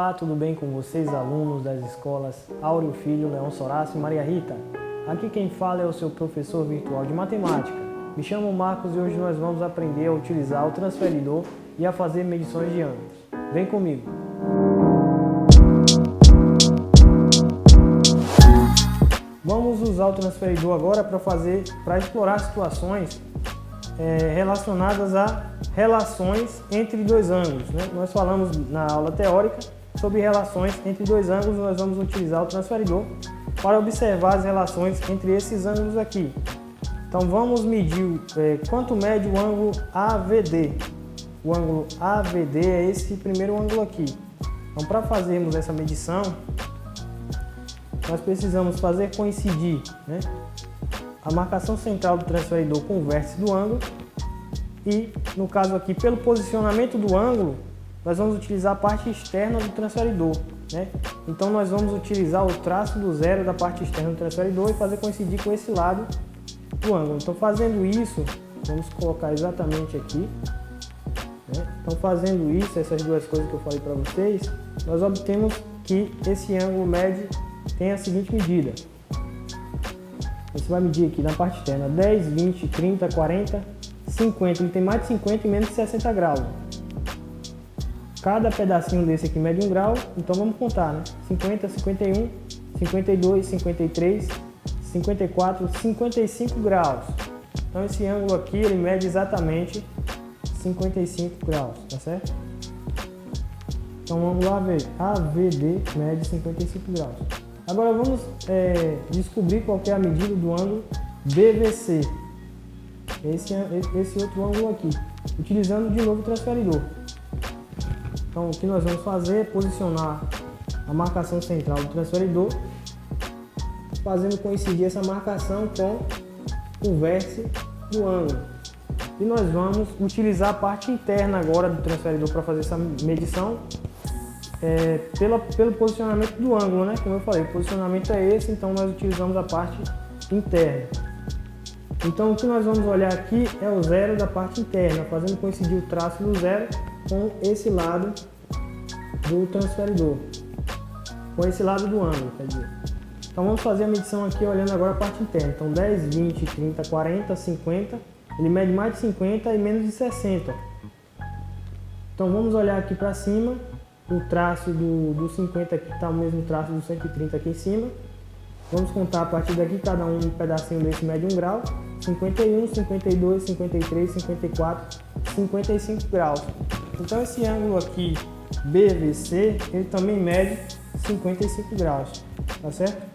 Olá, tudo bem com vocês, alunos das escolas Áureo Filho, Leão Sorace e Maria Rita? Aqui quem fala é o seu professor virtual de matemática. Me chamo Marcos e hoje nós vamos aprender a utilizar o transferidor e a fazer medições de ângulos. Vem comigo! Vamos usar o transferidor agora para explorar situações relacionadas a relações entre dois ângulos, né? Nós falamos na aula teórica sobre relações entre dois ângulos, nós vamos utilizar o transferidor para observar as relações entre esses ângulos aqui. Então vamos medir quanto mede o ângulo AVD. O ângulo AVD é esse primeiro ângulo aqui. Então para fazermos essa medição, nós precisamos fazer coincidir, né, a marcação central do transferidor com o vértice do ângulo e, no caso aqui, pelo posicionamento do ângulo, nós vamos utilizar a parte externa do transferidor, né? Então nós vamos utilizar o traço do zero da parte externa do transferidor e fazer coincidir com esse lado do ângulo. Então fazendo isso, vamos colocar exatamente aqui, né? Então fazendo isso, essas duas coisas que eu falei para vocês, nós obtemos que esse ângulo médio tem a seguinte medida. Você vai medir aqui na parte externa 10, 20, 30, 40, 50. Ele tem mais de 50 e menos de 60 graus. Cada pedacinho desse aqui mede 1 grau, então vamos contar, né? 50, 51, 52, 53, 54, 55 graus. Então esse ângulo aqui ele mede exatamente 55 graus, tá certo? Então o ângulo AVD mede 55 graus. Agora vamos descobrir qual que é a medida do ângulo BVC, esse outro ângulo aqui, utilizando de novo o transferidor. Então o que nós vamos fazer é posicionar a marcação central do transferidor, fazendo coincidir essa marcação com o vértice do ângulo. E nós vamos utilizar a parte interna agora do transferidor para fazer essa medição. Pelo posicionamento do ângulo, né? Como eu falei, o posicionamento é esse, então nós utilizamos a parte interna. Então o que nós vamos olhar aqui é o zero da parte interna, fazendo coincidir o traço do zero com esse lado do transferidor, com esse lado do ângulo, quer dizer. Então vamos fazer a medição aqui olhando agora a parte interna. Então 10, 20, 30, 40, 50, ele mede mais de 50 e menos de 60. Então vamos olhar aqui para cima. O traço do 50 aqui está o mesmo traço do 130 aqui em cima. Vamos contar a partir daqui, cada um pedacinho desse mede 1 grau. 51, 52, 53, 54, 55 graus. Então esse ângulo aqui, BVC, ele também mede 55 graus, tá certo?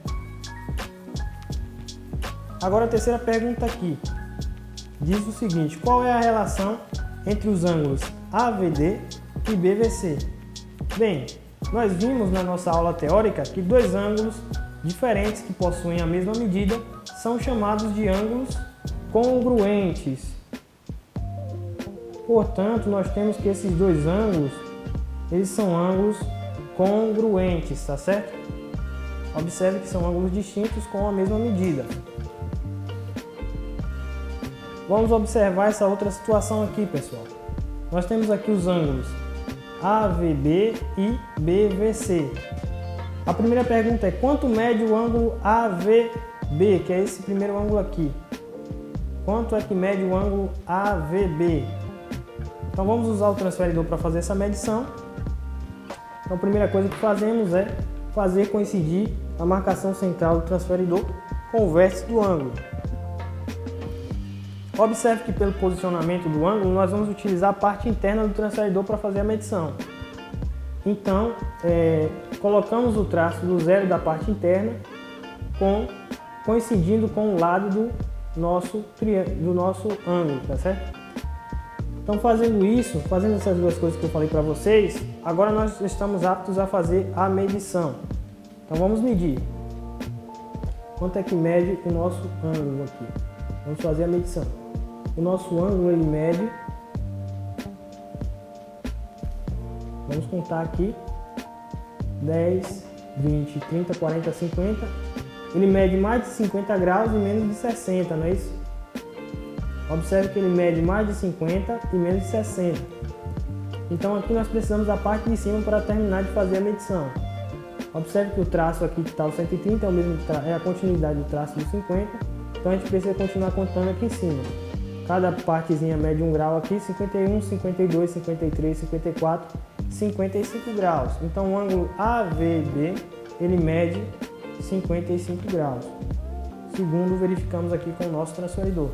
Agora a terceira pergunta aqui, diz o seguinte: qual é a relação entre os ângulos AVD e BVC? Bem, nós vimos na nossa aula teórica que dois ângulos diferentes que possuem a mesma medida são chamados de ângulos congruentes. Portanto, nós temos que esses dois ângulos, eles são ângulos congruentes, tá certo? Observe que são ângulos distintos com a mesma medida. Vamos observar essa outra situação aqui, pessoal. Nós temos aqui os ângulos AVB e BVC. A primeira pergunta é: quanto mede o ângulo AVB, que é esse primeiro ângulo aqui? Quanto é que mede o ângulo AVB? Então vamos usar o transferidor para fazer essa medição. Então a primeira coisa que fazemos é fazer coincidir a marcação central do transferidor com o vértice do ângulo. Observe que pelo posicionamento do ângulo nós vamos utilizar a parte interna do transferidor para fazer a medição. Então, colocamos o traço do zero da parte interna coincidindo com o lado do nosso ângulo, tá certo? Então fazendo isso, fazendo essas duas coisas que eu falei para vocês, agora nós estamos aptos a fazer a medição. Então vamos medir. Quanto é que mede o nosso ângulo aqui? Vamos fazer a medição. O nosso ângulo ele mede, vamos contar aqui, 10, 20, 30, 40, 50, ele mede mais de 50 graus e menos de 60, não é isso? Observe que ele mede mais de 50 e menos de 60. Então aqui nós precisamos da parte de cima para terminar de fazer a medição. Observe que o traço aqui que está o 130 é, é a continuidade do traço do 50, então a gente precisa continuar contando aqui em cima. Cada partezinha mede 1 grau aqui, 51, 52, 53, 54, 55 graus. Então o ângulo AVB ele mede 55 graus, segundo verificamos aqui com o nosso transferidor.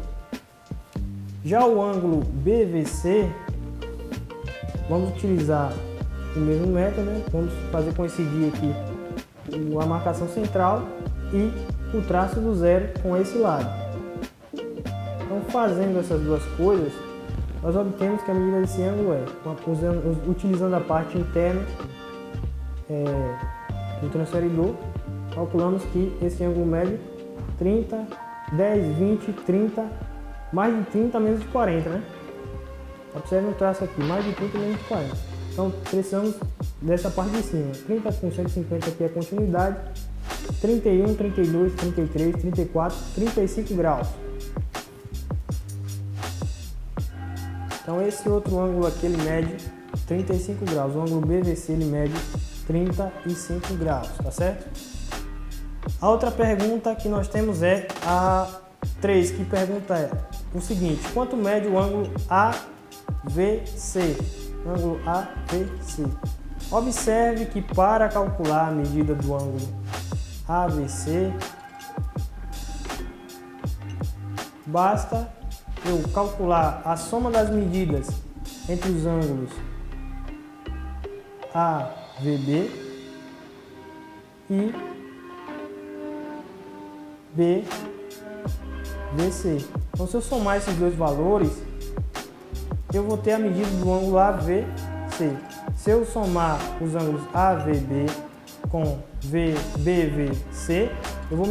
Já o ângulo BVC, vamos utilizar o mesmo método, né? Vamos fazer coincidir aqui a marcação central e o traço do zero com esse lado. Então, fazendo essas duas coisas, nós obtemos que a medida desse ângulo é, utilizando a parte interna do transferidor, calculamos que esse ângulo mede 30, 10, 20, 30, mais de 30 menos de 40, né? Observe o traço aqui, mais de 30 menos de 40. Então precisamos dessa parte de cima. 30 com 150 aqui é a continuidade. 31, 32, 33, 34, 35 graus. Então esse outro ângulo aqui ele mede 35 graus. O ângulo BVC ele mede 35 graus, tá certo? A outra pergunta que nós temos é a 3, que pergunta é o seguinte: quanto mede o ângulo AVC? Ângulo AVC. Observe que para calcular a medida do ângulo AVC, basta eu calcular a soma das medidas entre os ângulos AVB e BVC. Então, se eu somar esses dois valores, eu vou ter a medida do ângulo AVC. Se eu somar os ângulos AVB com BVC, eu vou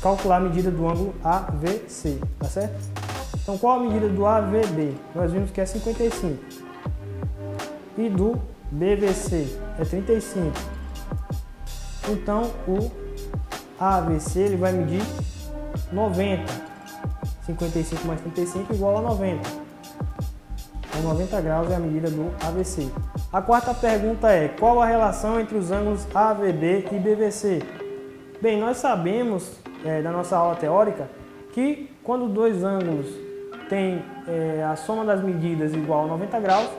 calcular a medida do ângulo AVC, tá certo? Então, qual a medida do AVB? Nós vimos que é 55. E do BVC é 35. Então, o AVC ele vai medir 90. 55 mais 35 igual a 90. Então, 90 graus é a medida do AVC. A quarta pergunta é: qual a relação entre os ângulos AVB e BVC? Bem, nós sabemos da nossa aula teórica que quando dois ângulos têm a soma das medidas igual a 90 graus,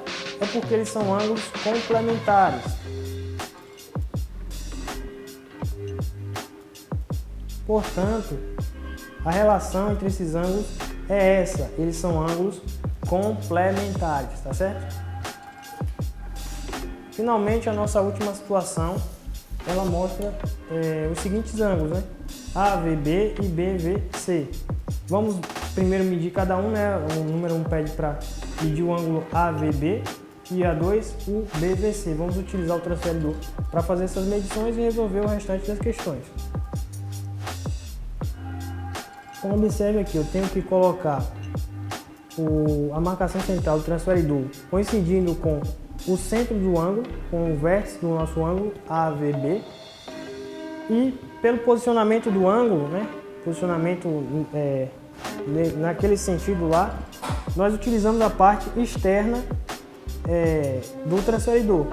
é porque eles são ângulos complementares. Portanto, a relação entre esses ângulos é essa, eles são ângulos complementares, tá certo? Finalmente, a nossa última situação, ela mostra os seguintes ângulos, né? AVB e BVC. Vamos primeiro medir cada um, né? O número 1 pede para medir o ângulo AVB e a 2 o BVC. Vamos utilizar o transferidor para fazer essas medições e resolver o restante das questões. Então, observe aqui, eu tenho que colocar a marcação central do transferidor coincidindo com o centro do ângulo, com o vértice do nosso ângulo AVB, e pelo posicionamento do ângulo, né, posicionamento naquele sentido lá, nós utilizamos a parte externa do transferidor.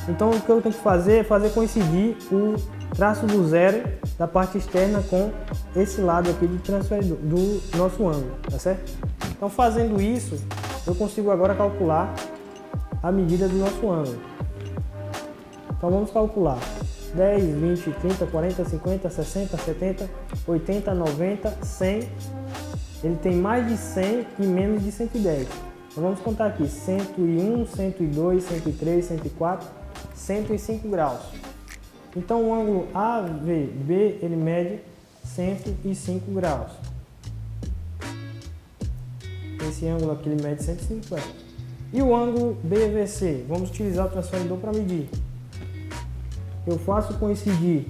Então o que eu tenho que fazer é fazer coincidir o traço do zero da parte externa com esse lado aqui do transferidor, do nosso ângulo, tá certo? Então, fazendo isso, eu consigo agora calcular a medida do nosso ângulo. Então vamos calcular 10, 20, 30, 40, 50, 60, 70, 80, 90, 100. Ele tem mais de 100 e menos de 110. Então vamos contar aqui: 101, 102, 103, 104, 105 graus. Então o ângulo AVB ele mede 105 graus. Esse ângulo aqui ele mede 105 graus. E o ângulo BVC? Vamos utilizar o transferidor para medir. Eu faço coincidir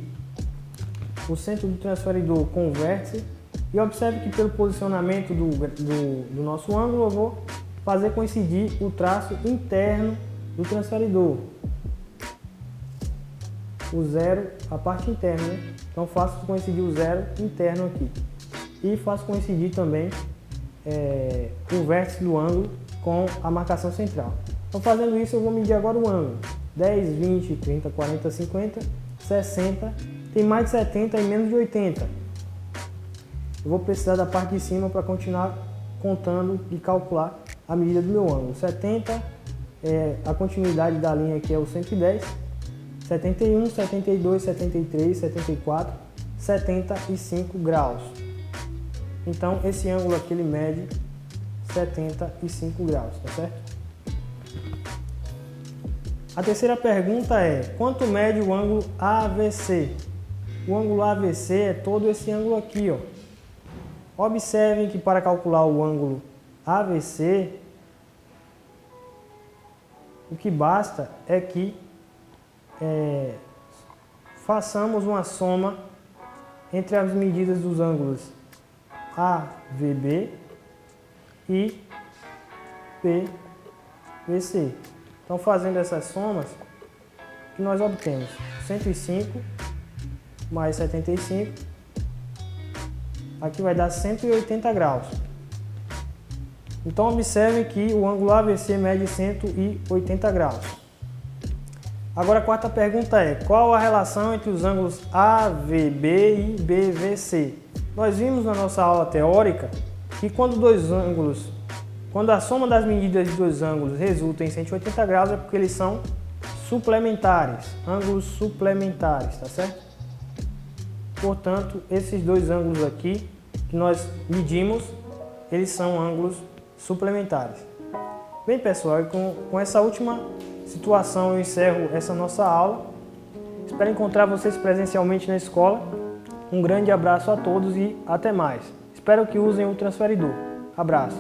o centro do transferidor com o vértice e observe que pelo posicionamento do nosso ângulo eu vou fazer coincidir o traço interno do transferidor. O zero, a parte interna, né? Então faço coincidir o zero interno aqui. E faço coincidir também o vértice do ângulo com a marcação central. Então, fazendo isso, eu vou medir agora o ângulo. 10, 20, 30, 40, 50, 60, tem mais de 70 e menos de 80. Eu vou precisar da parte de cima para continuar contando e calcular a medida do meu ângulo. 70 é a continuidade da linha aqui, é o 110, 71, 72, 73, 74, 75 graus. Então, esse ângulo aqui ele mede 75 graus, tá certo? A terceira pergunta é: quanto mede o ângulo AVC? O ângulo AVC é todo esse ângulo aqui, ó. Observem que para calcular o ângulo AVC, o que basta é que façamos uma soma entre as medidas dos ângulos AVB e PVC. Então, fazendo essas somas, que nós obtemos 105 mais 75, aqui vai dar 180 graus. Então, observe que o ângulo AVC mede 180 graus. Agora, a quarta pergunta é: qual a relação entre os ângulos AVB e BVC? Nós vimos na nossa aula teórica que quando a soma das medidas de dois ângulos resulta em 180 graus é porque eles são suplementares, ângulos suplementares, tá certo? Portanto, esses dois ângulos aqui que nós medimos, eles são ângulos suplementares. Bem, pessoal, e com essa última situação eu encerro essa nossa aula. Espero encontrar vocês presencialmente na escola. Um grande abraço a todos e até mais. Espero que usem o transferidor. Abraço.